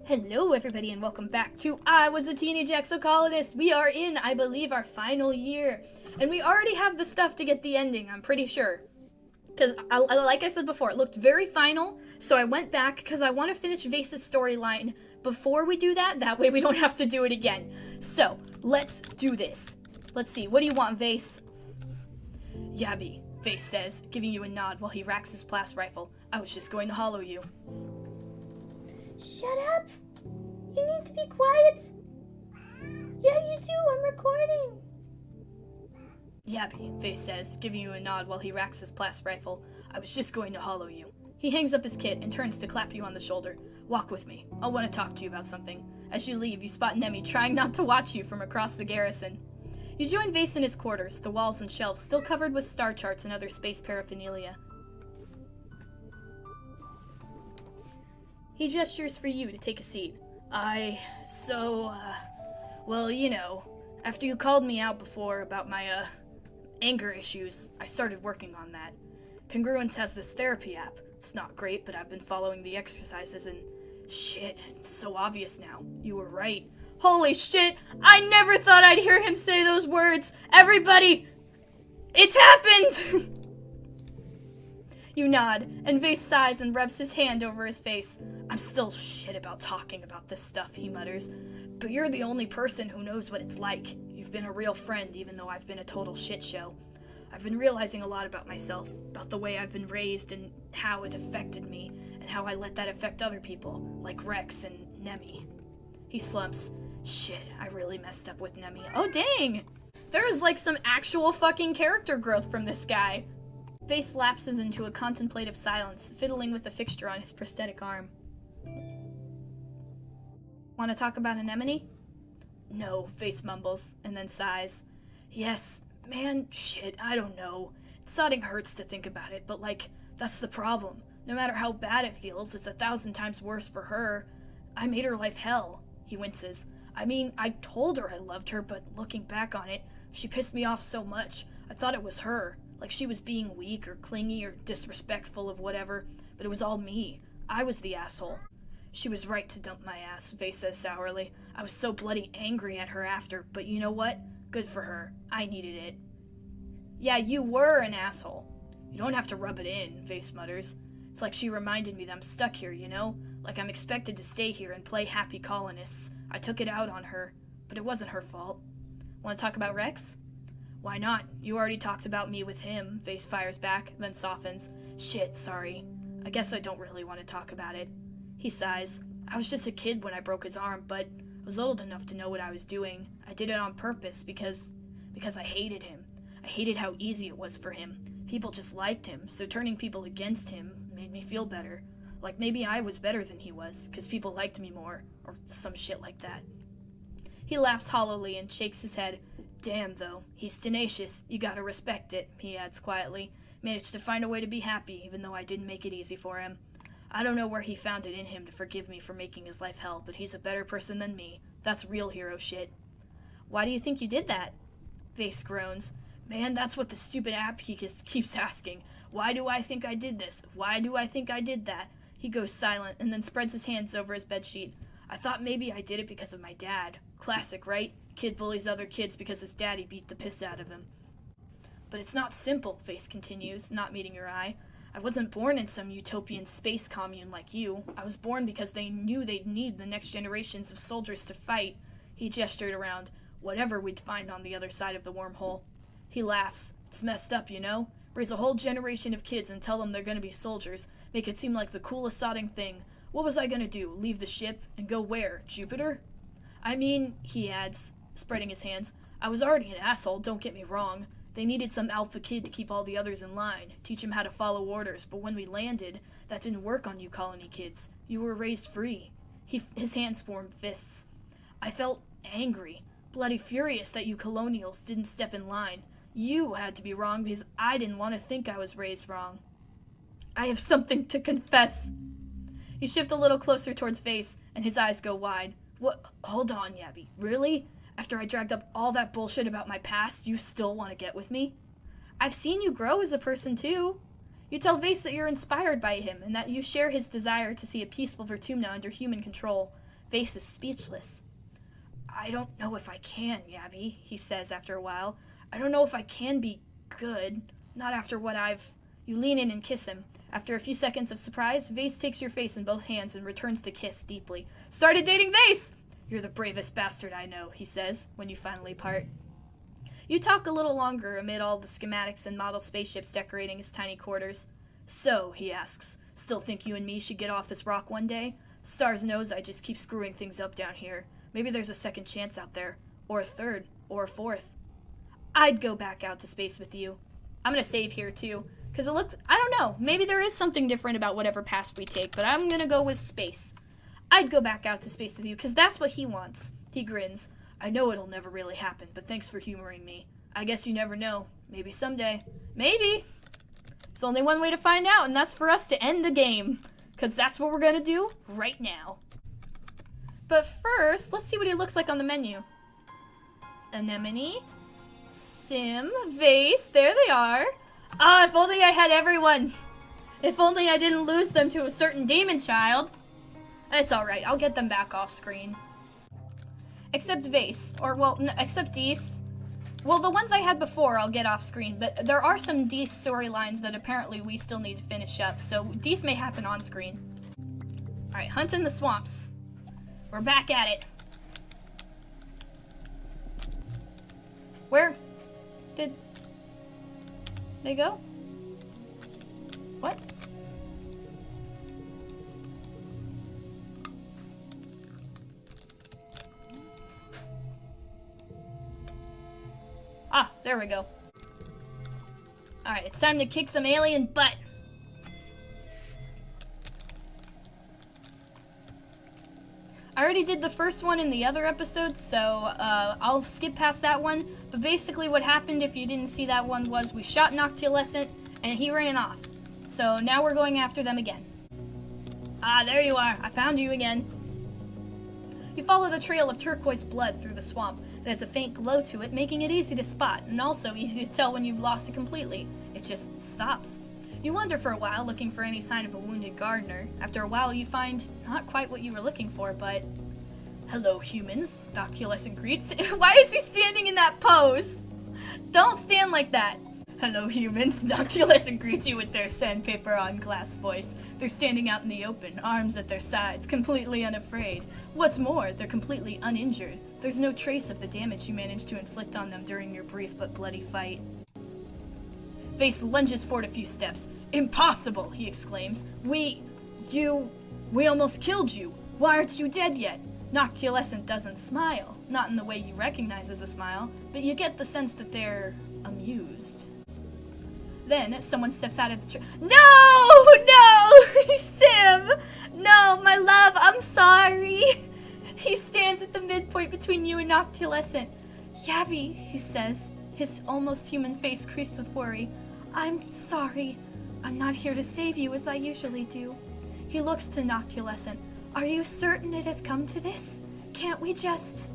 Hello everybody and welcome back to I Was a Teenage Exocolonist. We are in, I believe, our final year. And we already have the stuff to get the ending, I'm pretty sure. Because, like I said before, it looked very final, so I went back because I want to finish Vace's storyline before we do that. That way we don't have to do it again. So, let's do this. Let's see, what do you want, Vace? Yabby, Vace says, giving you a nod while he racks his blast rifle. I was just going to hollow you. Shut up! You need to be quiet! Yeah, you do, I'm recording! Yabby, Vace says, giving you a nod while he racks his blast rifle. I was just going to hollow you. He hangs up his kit and turns to clap you on the shoulder. Walk with me. I want to talk to you about something. As you leave, you spot Nemi trying not to watch you from across the garrison. You join Vace in his quarters, the walls and shelves still covered with star charts and other space paraphernalia. He gestures for you to take a seat. Well, you know, after you called me out before about my, anger issues, I started working on that. Congruence has this therapy app. It's not great, but I've been following the exercises and shit, it's so obvious now. You were right. Holy shit, I never thought I'd hear him say those words. Everybody, it's happened! You nod, and Vace sighs and rubs his hand over his face. I'm still shit about talking about this stuff, he mutters. But you're the only person who knows what it's like. You've been a real friend, even though I've been a total shit show. I've been realizing a lot about myself, about the way I've been raised and how it affected me, and how I let that affect other people, like Rex and Nemi. He slumps. Shit, I really messed up with Nemi. Oh dang! There's like some actual fucking character growth from this guy. Vace lapses into a contemplative silence, fiddling with a fixture on his prosthetic arm. Want to talk about anemone? No, Vace mumbles, and then sighs. Yes, man, shit, I don't know. Sodding hurts to think about it, but that's the problem. No matter how bad it feels, it's 1,000 times worse for her. I made her life hell, he winces. I mean, I told her I loved her, but looking back on it, she pissed me off so much. I thought it was her. Like she was being weak or clingy or disrespectful of whatever, but it was all me. I was the asshole. She was right to dump my ass, Vace says sourly. I was so bloody angry at her after, but you know what? Good for her. I needed it. Yeah, you were an asshole. You don't have to rub it in, Vace mutters. It's like she reminded me that I'm stuck here, you know? Like I'm expected to stay here and play happy colonists. I took it out on her, but it wasn't her fault. Want to talk about Rex? Why not? You already talked about me with him, Vace fires back, then softens. Shit, sorry. I guess I don't really want to talk about it. He sighs. I was just a kid when I broke his arm, but I was old enough to know what I was doing. I did it on purpose because I hated him. I hated how easy it was for him. People just liked him, so turning people against him made me feel better. Like maybe I was better than he was, because people liked me more, or some shit like that. He laughs hollowly and shakes his head. Damn, though, he's tenacious. You gotta respect it, he adds quietly. Managed to find a way to be happy, even though I didn't make it easy for him. I don't know where he found it in him to forgive me for making his life hell, but he's a better person than me. That's real hero shit. Why do you think you did that? Vace groans. Man, that's what the stupid app keeps asking. Why do I think I did this? Why do I think I did that? He goes silent and then spreads his hands over his bedsheet. I thought maybe I did it because of my dad. Classic, right? Kid bullies other kids because his daddy beat the piss out of him. But it's not simple, Vace continues, not meeting your eye. I wasn't born in some utopian space commune like you. I was born because they knew they'd need the next generations of soldiers to fight. He gestured around. Whatever we'd find on the other side of the wormhole. He laughs. It's messed up, you know? Raise a whole generation of kids and tell them they're gonna be soldiers. Make it seem like the coolest sodding thing. What was I gonna do? Leave the ship? And go where? Jupiter? I mean, he adds, spreading his hands, I was already an asshole, don't get me wrong. They needed some alpha kid to keep all the others in line, teach him how to follow orders, but when we landed, that didn't work on you colony kids. You were raised free. His hands formed fists. I felt angry, bloody furious that you colonials didn't step in line. You had to be wrong because I didn't want to think I was raised wrong. I have something to confess. You shift a little closer towards Vace, and his eyes go wide. What? Hold on, Yabby. Really? After I dragged up all that bullshit about my past, you still want to get with me? I've seen you grow as a person, too. You tell Vace that you're inspired by him, and that you share his desire to see a peaceful Vertumna under human control. Vace is speechless. I don't know if I can, Yabby, he says after a while. I don't know if I can be good. Not after what I've... You lean in and kiss him. After a few seconds of surprise, Vace takes your face in both hands and returns the kiss deeply. Started dating Vace! You're the bravest bastard I know, he says, when you finally part. You talk a little longer amid all the schematics and model spaceships decorating his tiny quarters. So, he asks, still think you and me should get off this rock one day? Stars knows I just keep screwing things up down here. Maybe there's a second chance out there. Or a third. Or a fourth. I'd go back out to space with you. I'm gonna save here, too. Because it looks... I don't know. Maybe there is something different about whatever path we take, but I'm gonna go with space. I'd go back out to space with you, because that's what he wants. He grins. I know it'll never really happen, but thanks for humoring me. I guess you never know. Maybe someday. Maybe! There's only one way to find out, and that's for us to end the game. Because that's what we're gonna do right now. But first, let's see what he looks like on the menu. Anemone, Sim, Vace, there they are. Ah, if only I had everyone. If only I didn't lose them to a certain demon child. It's alright, I'll get them back off screen. Except Vace, or well, no, except Dees. Well, the ones I had before I'll get off screen, but there are some Dees storylines that apparently we still need to finish up, so Dees may happen on screen. Alright, hunt in the swamps. We're back at it. Where did they go? What? Ah, there we go. Alright, it's time to kick some alien butt. I already did the first one in the other episode, so I'll skip past that one. But basically what happened, if you didn't see that one, was we shot Noctilescent, and he ran off. So now we're going after them again. Ah, there you are. I found you again. You follow the trail of turquoise blood through the swamp. It has a faint glow to it, making it easy to spot, and also easy to tell when you've lost it completely. It just stops. You wander for a while, looking for any sign of a wounded gardener. After a while, you find not quite what you were looking for, but... Hello, humans, Noctilescent greets. Why is he standing in that pose? Don't stand like that. Hello, humans, Noctilescent greets you with their sandpaper on glass voice. They're standing out in the open, arms at their sides, completely unafraid. What's more, they're completely uninjured. There's no trace of the damage you managed to inflict on them during your brief but bloody fight. Vace lunges forward a few steps. Impossible, he exclaims. We almost killed you. Why aren't you dead yet? Noctilescent doesn't smile. Not in the way you recognize as a smile, but you get the sense that they're amused. Then, someone steps out of the No! Sim! No, my love, I'm sorry. He stands at the midpoint between you and Noctilescent. Yabby, he says, his almost human face creased with worry. I'm sorry. I'm not here to save you as I usually do. He looks to Noctilescent. Are you certain it has come to this? Can't we just...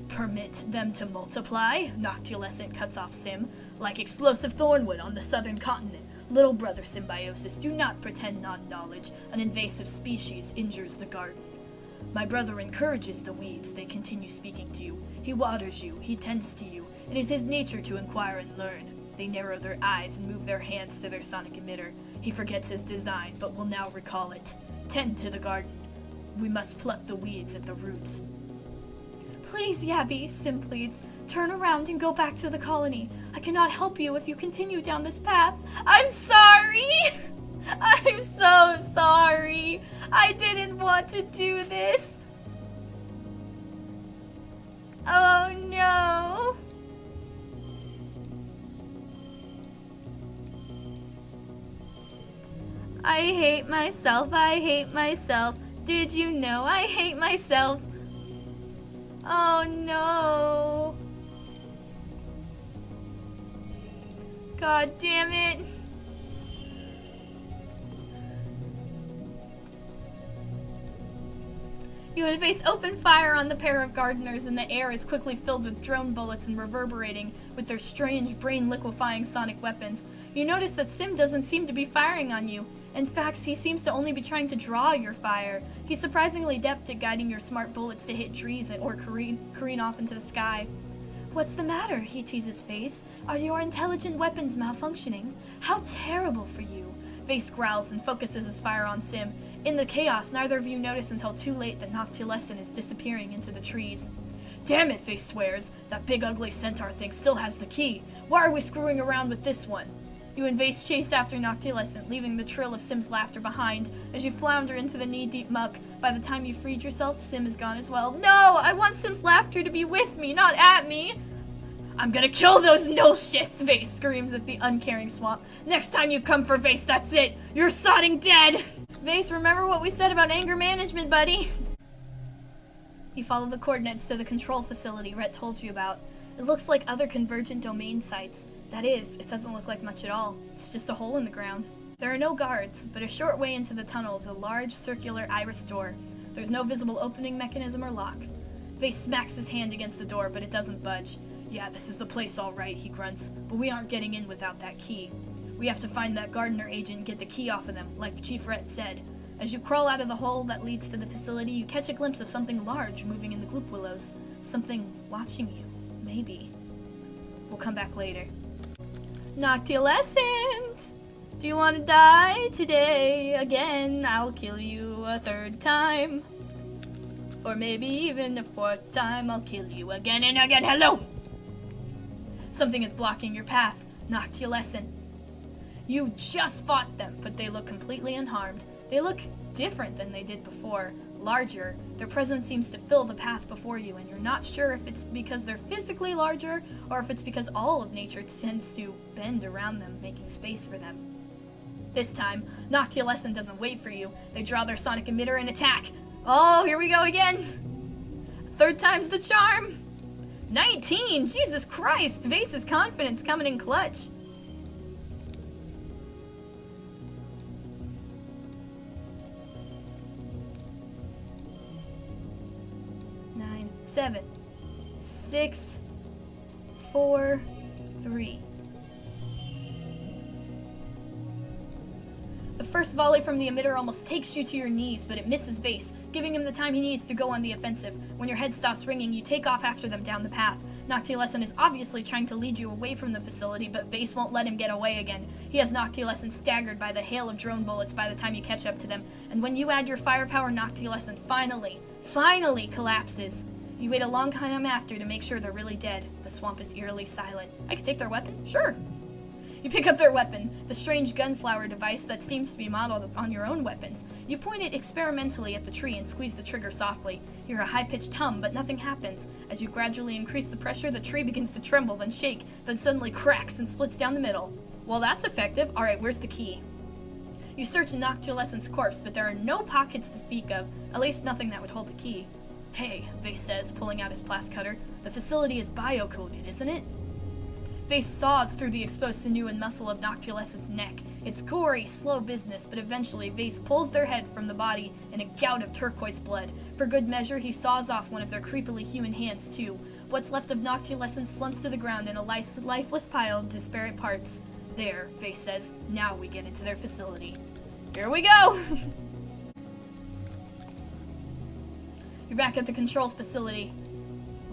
Permit them to multiply? Noctilescent cuts off Sim. Like explosive thornwood on the southern continent. Little brother symbiosis, do not pretend non-knowledge. An invasive species injures the garden. My brother encourages the weeds. They continue speaking to you. He waters you. He tends to you. It is his nature to inquire and learn. They narrow their eyes and move their hands to their sonic emitter. He forgets his design, but will now recall it. Tend to the garden. We must pluck the weeds at the roots. Please, Yabby, Sim pleads. Turn around and go back to the colony. I cannot help you if you continue down this path. I'm sorry! I'm so sorry! I didn't want to do this! Oh no! I hate myself, I hate myself. Did you know I hate myself? Oh no. God damn it. You and Vace open fire on the pair of gardeners, and the air is quickly filled with drone bullets and reverberating with their strange, brain-liquefying sonic weapons. You notice that Sim doesn't seem to be firing on you. In fact, he seems to only be trying to draw your fire. He's surprisingly adept at guiding your smart bullets to hit trees or careen off into the sky. What's the matter? He teases Vace. Are your intelligent weapons malfunctioning? How terrible for you. Vace growls and focuses his fire on Sim. In the chaos, neither of you notice until too late that Noctilescent is disappearing into the trees. Damn it, Vace swears. That big ugly centaur thing still has the key. Why are we screwing around with this one? You and Vace chase after Noctilescent, leaving the trill of Sim's laughter behind. As you flounder into the knee-deep muck, by the time you freed yourself, Sim is gone as well. No! I want Sim's laughter to be with me, not at me! I'm gonna kill those null shits, Vace screams at the uncaring swamp. Next time you come for Vace, that's it! You're sodding dead! Vace, remember what we said about anger management, buddy? You follow the coordinates to the control facility Rhett told you about. It looks like other convergent domain sites. That is, it doesn't look like much at all. It's just a hole in the ground. There are no guards, but a short way into the tunnel is a large circular iris door. There's no visible opening mechanism or lock. Vace smacks his hand against the door, but it doesn't budge. Yeah, this is the place all right, he grunts, but we aren't getting in without that key. We have to find that gardener agent and get the key off of them, like Chief Rhett said. As you crawl out of the hole that leads to the facility, you catch a glimpse of something large moving in the gloop willows. Something watching you. Maybe. We'll come back later. Noctilescent! Do you want to die today? Again, I'll kill you a third time. Or maybe even a fourth time, I'll kill you again and again. Hello! Something is blocking your path. Noctilescent. You just fought them, but they look completely unharmed. They look different than they did before. Larger. Their presence seems to fill the path before you, and you're not sure if it's because they're physically larger, or if it's because all of nature tends to bend around them, making space for them. This time, Noctilescent doesn't wait for you. They draw their sonic emitter and attack. Oh, here we go again! Third time's the charm! 19! Jesus Christ! Vace's confidence coming in clutch. Nine, 7, 6, 4, 3. The first volley from the emitter almost takes you to your knees, but it misses Vace, giving him the time he needs to go on the offensive. When your head stops ringing, you take off after them down the path. Noctilescent is obviously trying to lead you away from the facility, but Vace won't let him get away again. He has Noctilescent staggered by the hail of drone bullets by the time you catch up to them, and when you add your firepower, Noctilescent finally collapses. You wait a long time after to make sure they're really dead. The swamp is eerily silent. I could take their weapon? Sure. You pick up their weapon, the strange gunflower device that seems to be modeled on your own weapons. You point it experimentally at the tree and squeeze the trigger softly. You hear a high-pitched hum, but nothing happens. As you gradually increase the pressure, the tree begins to tremble, then shake, then suddenly cracks and splits down the middle. Well, that's effective. Alright, where's the key? You search Noctilescent's corpse, but there are no pockets to speak of, at least nothing that would hold the key. Hey, Vace says, pulling out his blast cutter. The facility is bio-coded, isn't it? Vace saws through the exposed sinew and muscle of Noctilescent's neck. It's gory, slow business, but eventually Vace pulls their head from the body in a gout of turquoise blood. For good measure, he saws off one of their creepily human hands, too. What's left of Noctilescent slumps to the ground in a lifeless pile of disparate parts. There, Vace says. Now we get into their facility. Here we go! You're back at the control facility.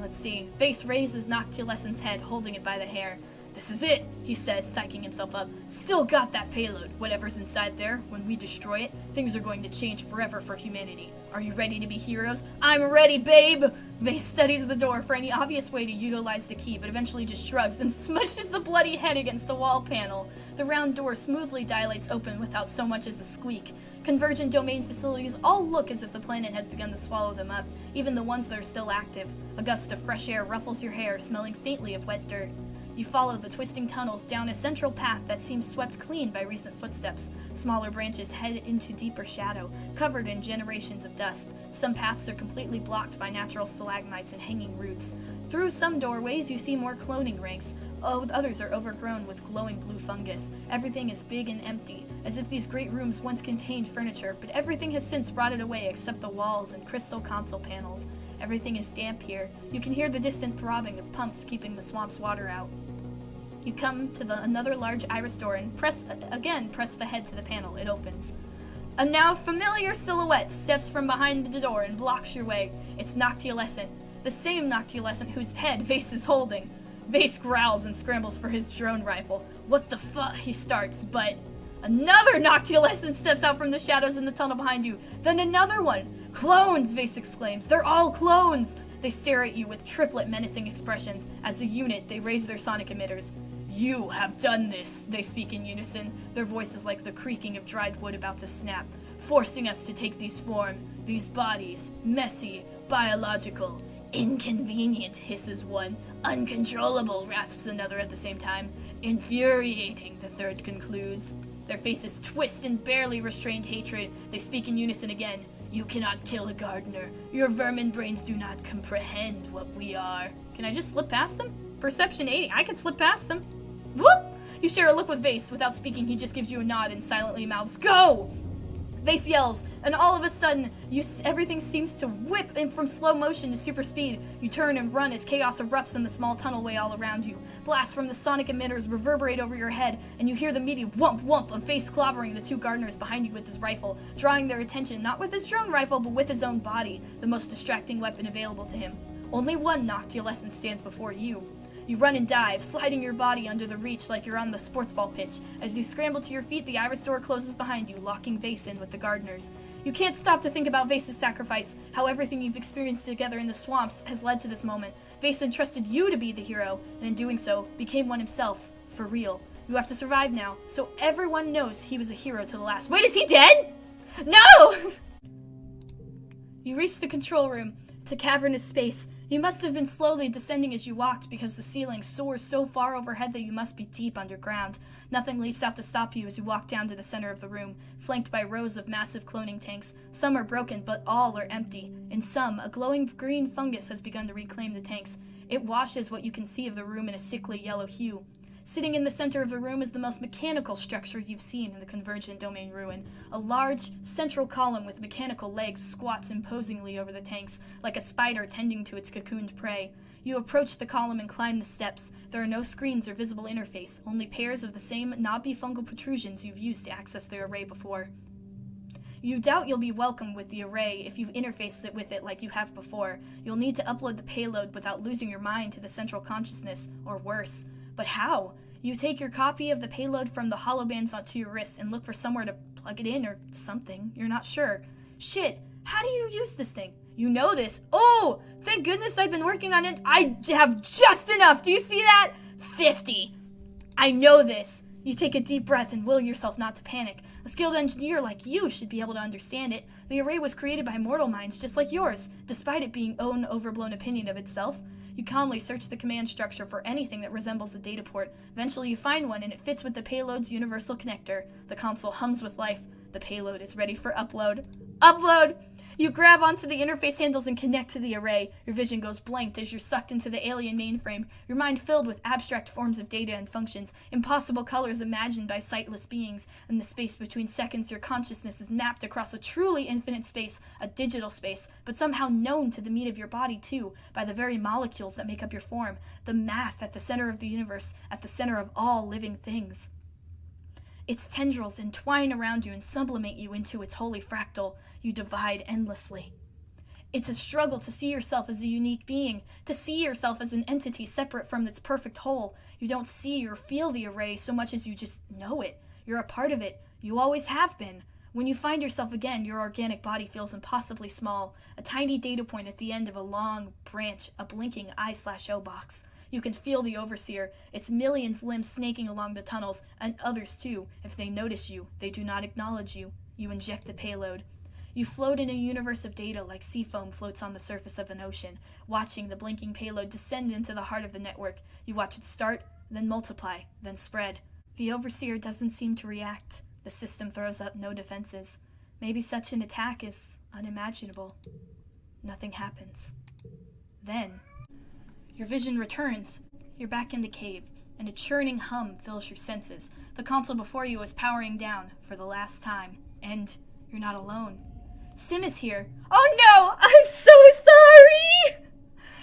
Let's see. Vace raises Noctilescent's head, holding it by the hair. This is it, he says, psyching himself up. Still got that payload. Whatever's inside there, when we destroy it, things are going to change forever for humanity. Are you ready to be heroes? I'm ready, babe! Vace studies the door for any obvious way to utilize the key, but eventually just shrugs and smushes the bloody head against the wall panel. The round door smoothly dilates open without so much as a squeak. Convergent domain facilities all look as if the planet has begun to swallow them up, even the ones that are still active. A gust of fresh air ruffles your hair, smelling faintly of wet dirt. You follow the twisting tunnels down a central path that seems swept clean by recent footsteps. Smaller branches head into deeper shadow, covered in generations of dust. Some paths are completely blocked by natural stalagmites and hanging roots. Through some doorways, you see more cloning ranks. Others are overgrown with glowing blue fungus. Everything is big and empty, as if these great rooms once contained furniture, but everything has since rotted away except the walls and crystal console panels. Everything is damp here. You can hear the distant throbbing of pumps keeping the swamp's water out. You come to another large iris door and press the head to the panel. It opens. A now familiar silhouette steps from behind the door and blocks your way. It's Noctiolescent, the same Noctiolescent whose head Vace is holding. Vace growls and scrambles for his drone rifle. What the fuck? He starts, but another Noctiolescent steps out from the shadows in the tunnel behind you. Then another one. Clones, Vace exclaims. They're all clones. They stare at you with triplet menacing expressions. As a unit, they raise their sonic emitters. You have done this, they speak in unison, their voices like the creaking of dried wood about to snap, forcing us to take these these bodies, messy, biological, inconvenient, hisses one, uncontrollable, rasps another at the same time, infuriating, the third concludes. Their faces twist in barely restrained hatred. They speak in unison again. You cannot kill a gardener. Your vermin brains do not comprehend what we are. Can I just slip past them? Perception 80. I can slip past them. Whoop! You share a look with Vace. Without speaking, he just gives you a nod and silently mouths, "Go!" Vace yells, and all of a sudden, everything seems to whip in from slow motion to super speed. You turn and run as chaos erupts in the small tunnelway all around you. Blasts from the sonic emitters reverberate over your head, and you hear the meaty whump whump of Vace clobbering the two gardeners behind you with his rifle, drawing their attention not with his drone rifle, but with his own body, the most distracting weapon available to him. Only one Noctiolescent stands before you. You run and dive, sliding your body under the reach like you're on the sports ball pitch. As you scramble to your feet, the iris door closes behind you, locking Vace in with the gardeners. You can't stop to think about Vace's sacrifice, how everything you've experienced together in the swamps has led to this moment. Vace entrusted you to be the hero, and in doing so, became one himself, for real. You have to survive now, so everyone knows he was a hero to the last. Wait, is he dead? No! You reach the control room. It's a cavernous space. You must have been slowly descending as you walked because the ceiling soars so far overhead that you must be deep underground. Nothing leaps out to stop you as you walk down to the center of the room, flanked by rows of massive cloning tanks. Some are broken, but all are empty. In some, a glowing green fungus has begun to reclaim the tanks. It washes what you can see of the room in a sickly yellow hue. Sitting in the center of the room is the most mechanical structure you've seen in the Convergent Domain ruin. A large, central column with mechanical legs squats imposingly over the tanks, like a spider tending to its cocooned prey. You approach the column and climb the steps. There are no screens or visible interface, only pairs of the same knobby fungal protrusions you've used to access the array before. You doubt you'll be welcome with the array if you've interfaced it with it like you have before. You'll need to upload the payload without losing your mind to the central consciousness, or worse. But how? You take your copy of the payload from the holobands onto your wrist and look for somewhere to plug it in or something. You're not sure. Shit, how do you use this thing? You know this. Oh, thank goodness I've been working on it. I have just enough. Do you see that? 50. I know this. You take a deep breath and will yourself not to panic. A skilled engineer like you should be able to understand it. The array was created by mortal minds just like yours, despite it being own overblown opinion of itself. You calmly search the command structure for anything that resembles a data port. Eventually you find one and it fits with the payload's universal connector. The console hums with life. The payload is ready for upload. Upload! You grab onto the interface handles and connect to the array. Your vision goes blanked as you're sucked into the alien mainframe, your mind filled with abstract forms of data and functions, impossible colors imagined by sightless beings. In the space between seconds, your consciousness is mapped across a truly infinite space, a digital space, but somehow known to the meat of your body too, by the very molecules that make up your form, the math at the center of the universe, at the center of all living things. Its tendrils entwine around you and sublimate you into its holy fractal. You divide endlessly. It's a struggle to see yourself as a unique being, to see yourself as an entity separate from its perfect whole. You don't see or feel the array so much as you just know it. You're a part of it. You always have been. When you find yourself again, your organic body feels impossibly small, a tiny data point at the end of a long branch, a blinking I/O box. You can feel the Overseer, its millions limbs snaking along the tunnels, and others too. If they notice you, they do not acknowledge you. You inject the payload. You float in a universe of data like sea foam floats on the surface of an ocean, watching the blinking payload descend into the heart of the network. You watch it start, then multiply, then spread. The Overseer doesn't seem to react. The system throws up no defenses. Maybe such an attack is unimaginable. Nothing happens. Then, your vision returns. You're back in the cave, and a churning hum fills your senses. The console before you is powering down for the last time, and you're not alone. Sim is here. Oh no! I'm so sorry!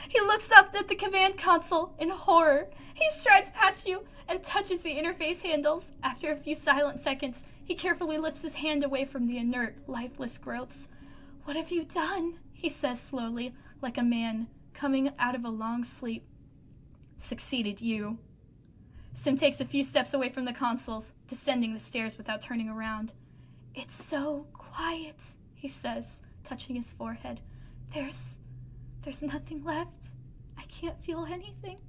He looks up at the command console in horror. He strides past you and touches the interface handles. After a few silent seconds, he carefully lifts his hand away from the inert, lifeless growths. "What have you done?" he says slowly, like a man coming out of a long sleep. "Succeeded you." Sim takes a few steps away from the consoles, descending the stairs without turning around. "It's so quiet," he says, touching his forehead. There's nothing left. I can't feel anything."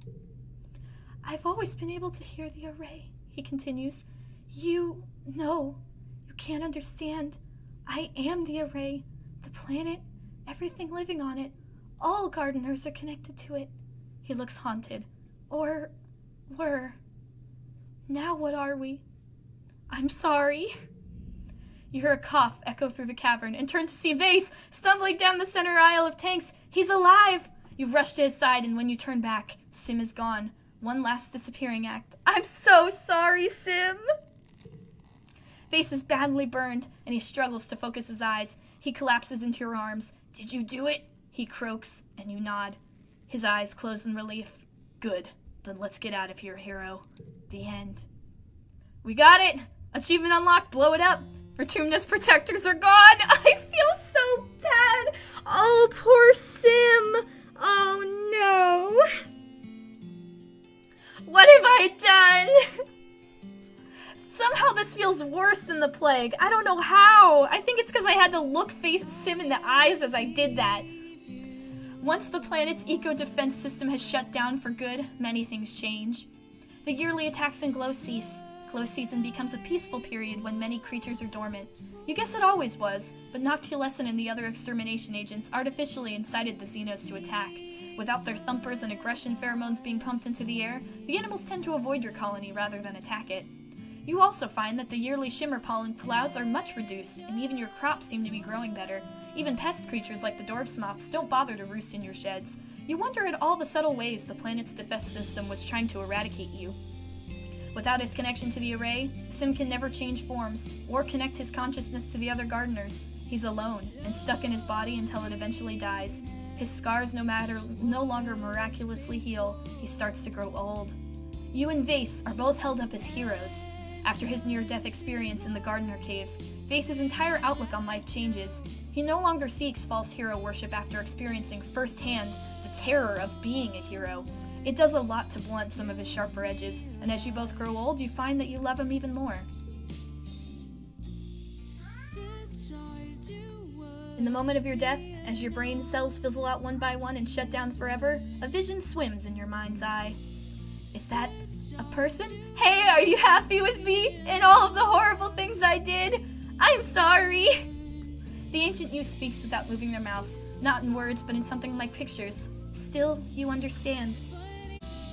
"I've always been able to hear the array," he continues. You can't understand. I am the array, the planet, everything living on it. All gardeners are connected to it." He looks haunted. "Or were. Now what are we?" "I'm sorry." You hear a cough echo through the cavern and turn to see Vace stumbling down the center aisle of tanks. He's alive! You rush to his side, and when you turn back, Sim is gone. One last disappearing act. "I'm so sorry, Sim." Vace is badly burned, and he struggles to focus his eyes. He collapses into your arms. "Did you do it?" he croaks, and you nod. His eyes close in relief. "Good. Then let's get out of here, hero." The end. We got it! Achievement unlocked. Blow it up. Vertumnus protectors are gone. I feel so bad. Oh, poor Sim. Oh, no. What have I done? Somehow this feels worse than the plague. I don't know how. I think it's because I had to look Sim in the eyes as I did that. Once the planet's eco-defense system has shut down for good, many things change. The yearly attacks and glow cease. Glow season becomes a peaceful period when many creatures are dormant. You guess it always was, but Noctulescent and the other extermination agents artificially incited the Xenos to attack. Without their thumpers and aggression pheromones being pumped into the air, the animals tend to avoid your colony rather than attack it. You also find that the yearly shimmer pollen clouds are much reduced, and even your crops seem to be growing better. Even pest creatures like the Dorbs moths don't bother to roost in your sheds. You wonder at all the subtle ways the planet's defense system was trying to eradicate you. Without his connection to the array, Sim can never change forms, or connect his consciousness to the other gardeners. He's alone, and stuck in his body until it eventually dies. His scars no longer miraculously heal, he starts to grow old. You and Vace are both held up as heroes. After his near-death experience in the Gardener Caves, Vace's entire outlook on life changes. He no longer seeks false hero worship after experiencing firsthand the terror of being a hero. It does a lot to blunt some of his sharper edges, and as you both grow old, you find that you love him even more. In the moment of your death, as your brain cells fizzle out one by one and shut down forever, a vision swims in your mind's eye. Is that a person? Hey, are you happy with me and all of the horrible things I did? I'm sorry. The ancient youth speaks without moving their mouth, not in words, but in something like pictures. Still, you understand.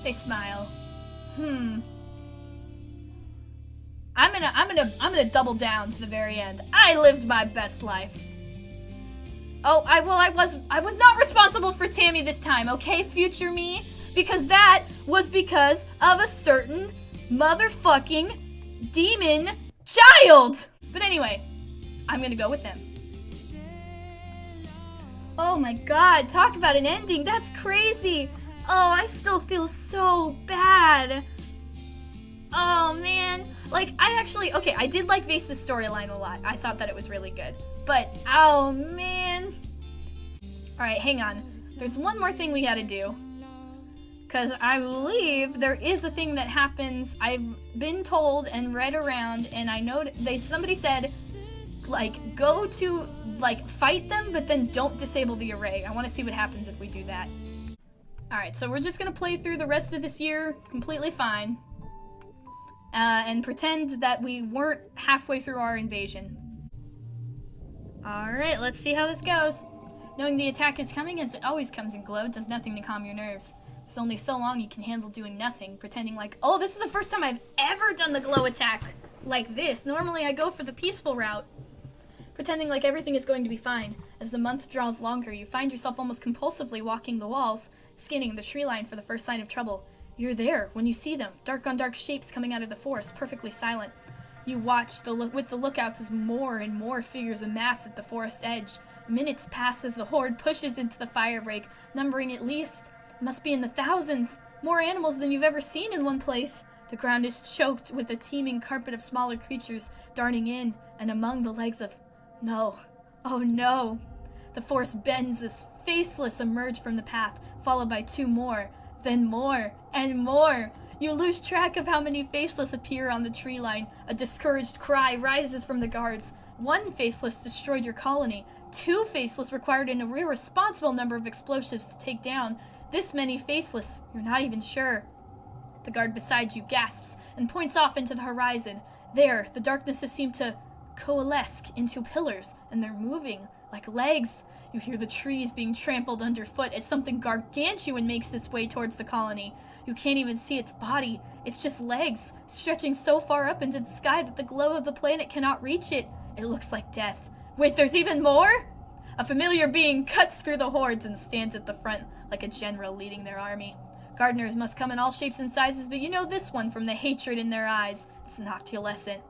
They smile. I'm gonna double down to the very end. I lived my best life. Oh, I was not responsible for Tammy this time, okay, future me? Because that was because of a certain motherfucking demon child! But anyway, I'm gonna go with them. Oh my god, talk about an ending, that's crazy! Oh, I still feel so bad. Oh man. Like, I did like Vace's storyline a lot. I thought that it was really good. But, oh man. Alright, hang on. There's one more thing we gotta do. Because I believe there is a thing that happens. I've been told and read around, and I know somebody said, like, go to, like, fight them, but then don't disable the array. I want to see what happens if we do that. Alright, so we're just gonna play through the rest of this year completely fine. And pretend that we weren't halfway through our invasion. Alright, let's see how this goes. Knowing the attack is coming, as it always comes in glow, does nothing to calm your nerves. It's only so long you can handle doing nothing, pretending like, oh, this is the first time I've ever done the glow attack like this. Normally I go for the peaceful route. Pretending like everything is going to be fine. As the month draws longer, you find yourself almost compulsively walking the walls, scanning the tree line for the first sign of trouble. You're there when you see them, dark on dark shapes coming out of the forest, perfectly silent. You watch with the lookouts as more and more figures amass at the forest's edge. Minutes pass as the horde pushes into the firebreak, numbering at least, must be in the thousands. More animals than you've ever seen in one place. The ground is choked with a teeming carpet of smaller creatures darting in and among the legs of... No. Oh no. The forest bends as Faceless emerge from the path, followed by 2 more, then more, and more. You lose track of how many Faceless appear on the tree line. A discouraged cry rises from the guards. 1 Faceless destroyed your colony. 2 Faceless required an irresponsible number of explosives to take down. This many Faceless, you're not even sure. The guard beside you gasps and points off into the horizon. There, the darknesses seem to coalesce into pillars, and they're moving like legs. You hear the trees being trampled underfoot as something gargantuan makes its way towards the colony. You can't even see its body. It's just legs, stretching so far up into the sky that the glow of the planet cannot reach it. It looks like death. Wait, there's even more? A familiar being cuts through the hordes and stands at the front like a general leading their army. Gardeners must come in all shapes and sizes, but you know this one from the hatred in their eyes. It's Noctiolescent.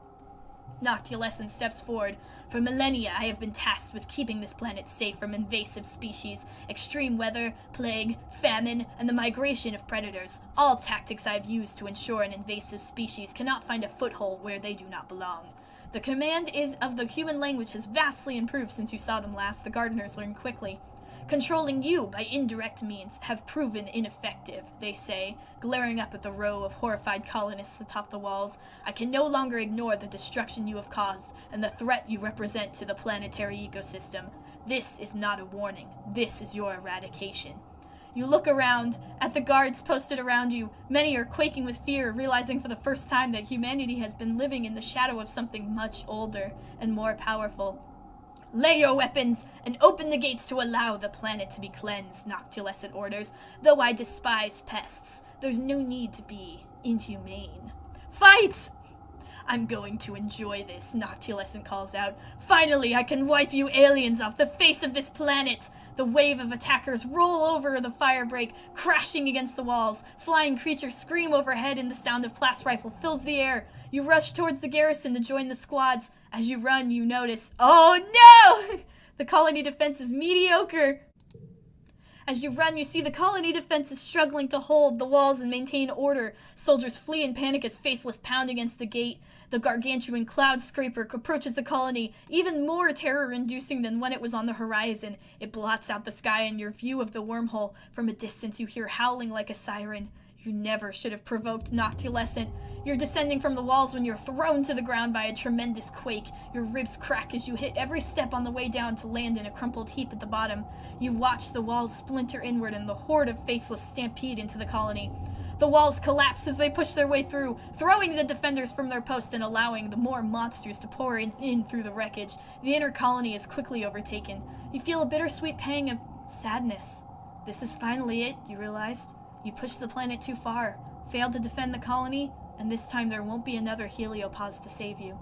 Noctiolescent steps forward. For millennia, I have been tasked with keeping this planet safe from invasive species, extreme weather, plague, famine, and the migration of predators. All tactics I have used to ensure an invasive species cannot find a foothold where they do not belong. The command of the human language has vastly improved since you saw them last, the gardeners learned quickly. Controlling you by indirect means have proven ineffective, they say, glaring up at the row of horrified colonists atop the walls. I can no longer ignore the destruction you have caused and the threat you represent to the planetary ecosystem. This is not a warning. This is your eradication. You look around at the guards posted around you. Many are quaking with fear, realizing for the first time that humanity has been living in the shadow of something much older and more powerful. Lay your weapons and open the gates to allow the planet to be cleansed, Noctiolescent orders. Though I despise pests, there's no need to be inhumane. Fight! I'm going to enjoy this, Noctiolescent calls out. Finally, I can wipe you aliens off the face of this planet! The wave of attackers roll over the fire break, crashing against the walls. Flying creatures scream overhead and the sound of blast rifle fills the air. You rush towards the garrison to join the squads. As you run, you notice, oh no! The colony defense is mediocre. As you run, you see the colony defense is struggling to hold the walls and maintain order. Soldiers flee in panic as Faceless pound against the gate. The gargantuan cloud scraper approaches the colony, even more terror-inducing than when it was on the horizon. It blots out the sky and your view of the wormhole. From a distance, you hear howling like a siren. You never should have provoked Noctiolescent. You're descending from the walls when you're thrown to the ground by a tremendous quake. Your ribs crack as you hit every step on the way down to land in a crumpled heap at the bottom. You watch the walls splinter inward and the horde of Faceless stampede into the colony. The walls collapse as they push their way through, throwing the defenders from their post and allowing the more monsters to pour in through the wreckage. The inner colony is quickly overtaken. You feel a bittersweet pang of sadness. This is finally it, you realized. You pushed the planet too far, failed to defend the colony, and this time there won't be another heliopause to save you.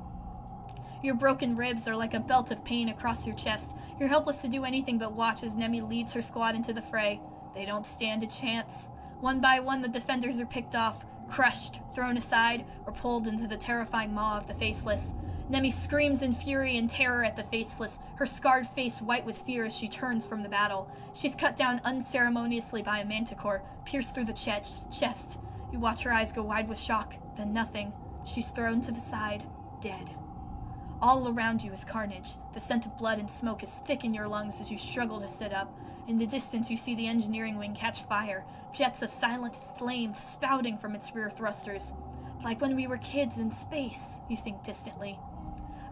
Your broken ribs are like a belt of pain across your chest. You're helpless to do anything but watch as Nemi leads her squad into the fray. They don't stand a chance. One by one, the defenders are picked off, crushed, thrown aside, or pulled into the terrifying maw of the Faceless. Nemi screams in fury and terror at the Faceless, her scarred face white with fear as she turns from the battle. She's cut down unceremoniously by a manticore, pierced through the chest. You watch her eyes go wide with shock, then nothing. She's thrown to the side, dead. All around you is carnage. The scent of blood and smoke is thick in your lungs as you struggle to sit up. In the distance, you see the engineering wing catch fire, jets of silent flame spouting from its rear thrusters. Like when we were kids in space, you think distantly.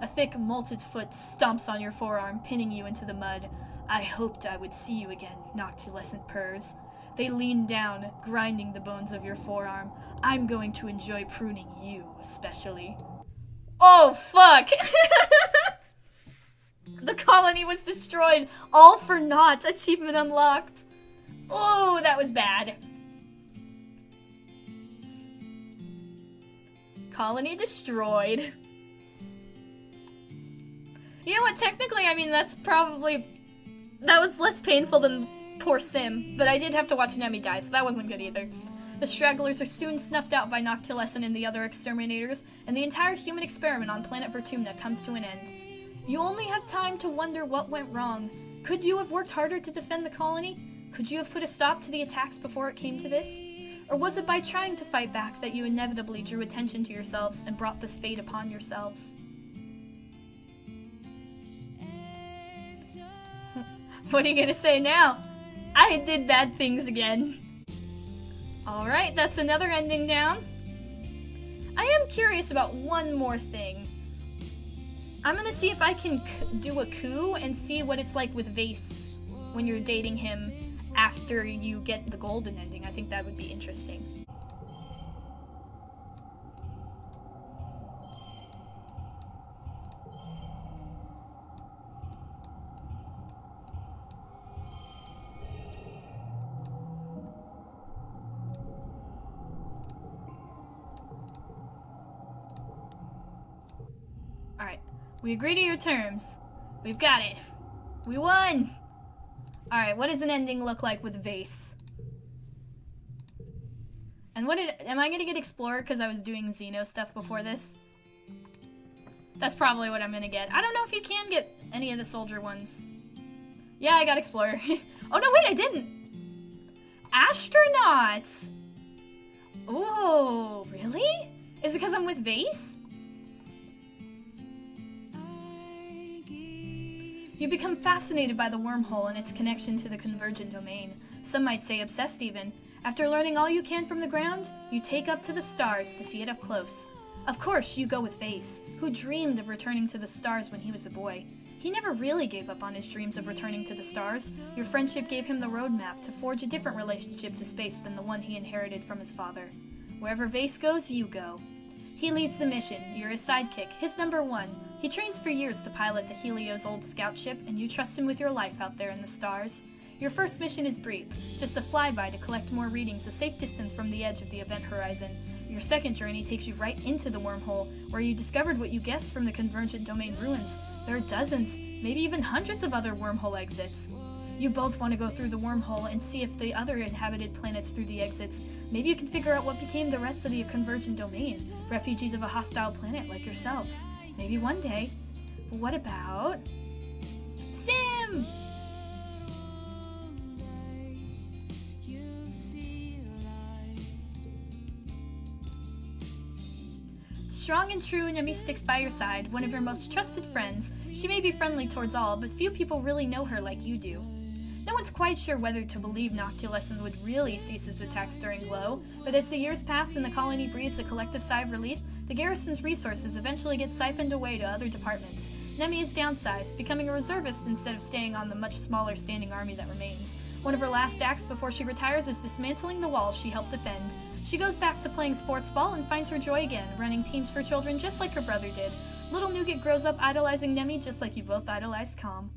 A thick, molted foot stomps on your forearm, pinning you into the mud. I hoped I would see you again, Noctiolescent purrs. They lean down, grinding the bones of your forearm. I'm going to enjoy pruning you, especially. Oh, fuck! The colony was destroyed, all for naught. Achievement unlocked. Oh, that was bad. Colony destroyed. You know what, technically, I mean, that was less painful than poor Sim, but I did have to watch Nemi die, so that wasn't good either. The stragglers are soon snuffed out by Noctiolescent and the other exterminators, and the entire human experiment on planet Vertumna comes to an end. You only have time to wonder what went wrong. Could you have worked harder to defend the colony? Could you have put a stop to the attacks before it came to this? Or was it by trying to fight back that you inevitably drew attention to yourselves and brought this fate upon yourselves? What are you gonna say now? I did bad things again. Alright, that's another ending down. I am curious about one more thing. I'm gonna see if I can do a coup and see what it's like with Vace when you're dating him after you get the golden ending. I think that would be interesting. Alright, we agree to your terms. We've got it. We won! Alright, what does an ending look like with Vace? And am I gonna get Explorer because I was doing Xeno stuff before this? That's probably what I'm gonna get. I don't know if you can get any of the soldier ones. Yeah, I got Explorer. Oh no, wait, I didn't! Astronauts! Oh, really? Is it because I'm with Vace? You become fascinated by the wormhole and its connection to the convergent domain. Some might say obsessed even. After learning all you can from the ground, you take up to the stars to see it up close. Of course, you go with Vace, who dreamed of returning to the stars when he was a boy. He never really gave up on his dreams of returning to the stars. Your friendship gave him the roadmap to forge a different relationship to space than the one he inherited from his father. Wherever Vace goes, you go. He leads the mission. You're his sidekick, his number one. He trains for years to pilot the Helio's old scout ship, and you trust him with your life out there in the stars. Your first mission is brief, just a flyby to collect more readings a safe distance from the edge of the event horizon. Your second journey takes you right into the wormhole, where you discovered what you guessed from the convergent domain ruins. There are dozens, maybe even hundreds of other wormhole exits. You both want to go through the wormhole and see if the other inhabited planets through the exits. Maybe you can figure out what became the rest of the convergent domain, refugees of a hostile planet like yourselves. Maybe one day. But what about... Sim! Strong and true, Nemi sticks by your side, one of your most trusted friends. She may be friendly towards all, but few people really know her like you do. No one's quite sure whether to believe Noctilusson would really cease his attacks during Glow, but as the years pass and the colony breathes a collective sigh of relief, the garrison's resources eventually get siphoned away to other departments. Nemi is downsized, becoming a reservist instead of staying on the much smaller standing army that remains. One of her last acts before she retires is dismantling the walls she helped defend. She goes back to playing sports ball and finds her joy again, running teams for children just like her brother did. Little Nougat grows up idolizing Nemi just like you both idolized Calm.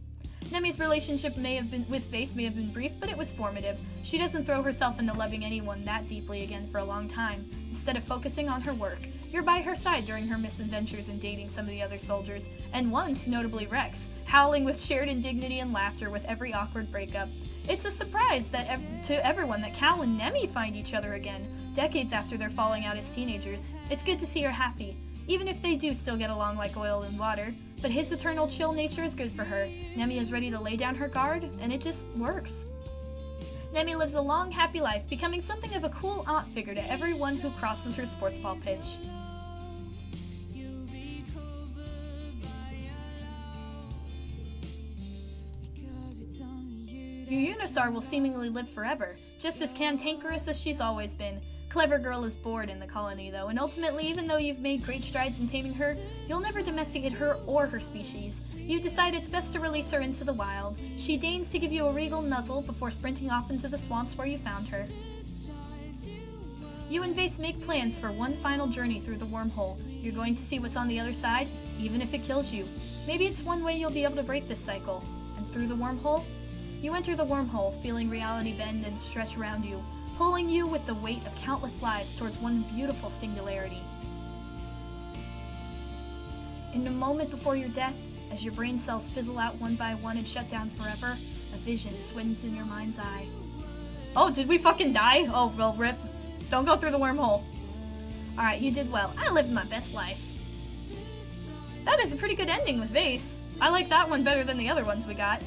Nemi's relationship with Vace may have been brief, but it was formative. She doesn't throw herself into loving anyone that deeply again for a long time, instead of focusing on her work. You're by her side during her misadventures and dating some of the other soldiers, and once, notably Rex, howling with shared indignity and laughter with every awkward breakup. It's a surprise that to everyone that Cal and Nemi find each other again, decades after their falling out as teenagers. It's good to see her happy, even if they do still get along like oil and water. But his eternal chill nature is good for her. Nemi is ready to lay down her guard, and it just works. Nemi lives a long, happy life, becoming something of a cool aunt figure to everyone who crosses her sports ball pitch. Your Unisar will seemingly live forever, just as cantankerous as she's always been. Clever Girl is bored in the colony, though, and ultimately, even though you've made great strides in taming her, you'll never domesticate her or her species. You decide it's best to release her into the wild. She deigns to give you a regal nuzzle before sprinting off into the swamps where you found her. You and Vace make plans for one final journey through the wormhole. You're going to see what's on the other side, even if it kills you. Maybe it's one way you'll be able to break this cycle. And through the wormhole? You enter the wormhole, feeling reality bend and stretch around you, pulling you with the weight of countless lives towards one beautiful singularity. In the moment before your death, as your brain cells fizzle out one by one and shut down forever, a vision swims in your mind's eye. Oh, did we fucking die? Oh, well, rip. Don't go through the wormhole. Alright, you did well. I lived my best life. That is a pretty good ending with Vace. I like that one better than the other ones we got.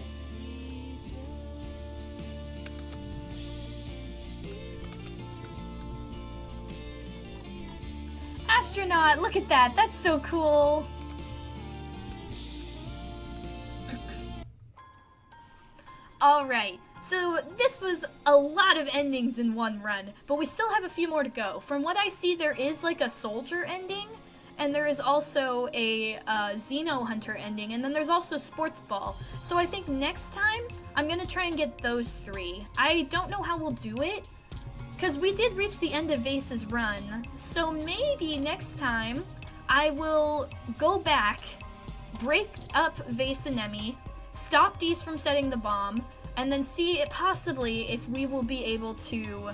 astronaut! Look at that, that's so cool! Alright, so this was a lot of endings in one run, but we still have a few more to go. From what I see, there is like a soldier ending, and there is also a Xeno Hunter ending, and then there's also Sports Ball. So I think next time, I'm gonna try and get those 3. I don't know how we'll do it, because we did reach the end of Vace's run, so maybe next time I will go back, break up Vace and Nemi, stop Dees from setting the bomb, and then see possibly if we will be able to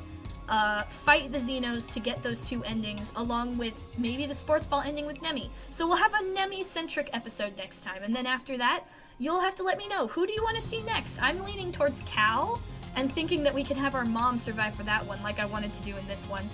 fight the Xenos to get those 2 endings, along with maybe the Sports Ball ending with Nemi. So we'll have a Nemi-centric episode next time, and then after that, you'll have to let me know, who do you want to see next? I'm leaning towards Cal, and thinking that we could have our mom survive for that one, like I wanted to do in this one.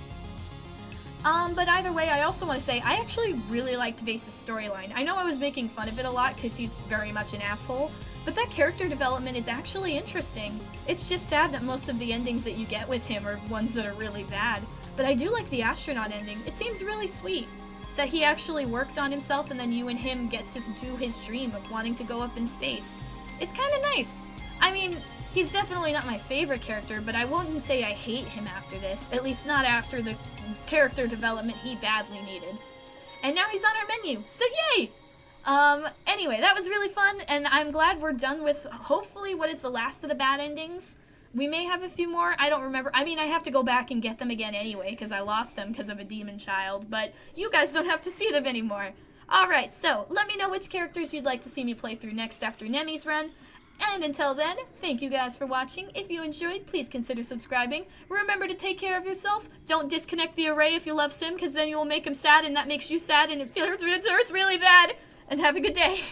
But either way, I also want to say, I actually really liked Vace's storyline. I know I was making fun of it a lot, because he's very much an asshole, but that character development is actually interesting. It's just sad that most of the endings that you get with him are ones that are really bad. But I do like the astronaut ending. It seems really sweet that he actually worked on himself and then you and him get to do his dream of wanting to go up in space. It's kind of nice. I mean, he's definitely not my favorite character, but I wouldn't say I hate him after this. At least not after the character development he badly needed. And now he's on our menu, so yay! Anyway, that was really fun, and I'm glad we're done with, hopefully, what is the last of the bad endings. We may have a few more, I don't remember. I mean, I have to go back and get them again anyway, because I lost them because of a demon child, but you guys don't have to see them anymore. Alright, so, let me know which characters you'd like to see me play through next after Nemi's run. And until then, thank you guys for watching. If you enjoyed, please consider subscribing. Remember to take care of yourself. Don't disconnect the array if you love Sim, because then you will make him sad, and that makes you sad, and it hurts really bad. And have a good day.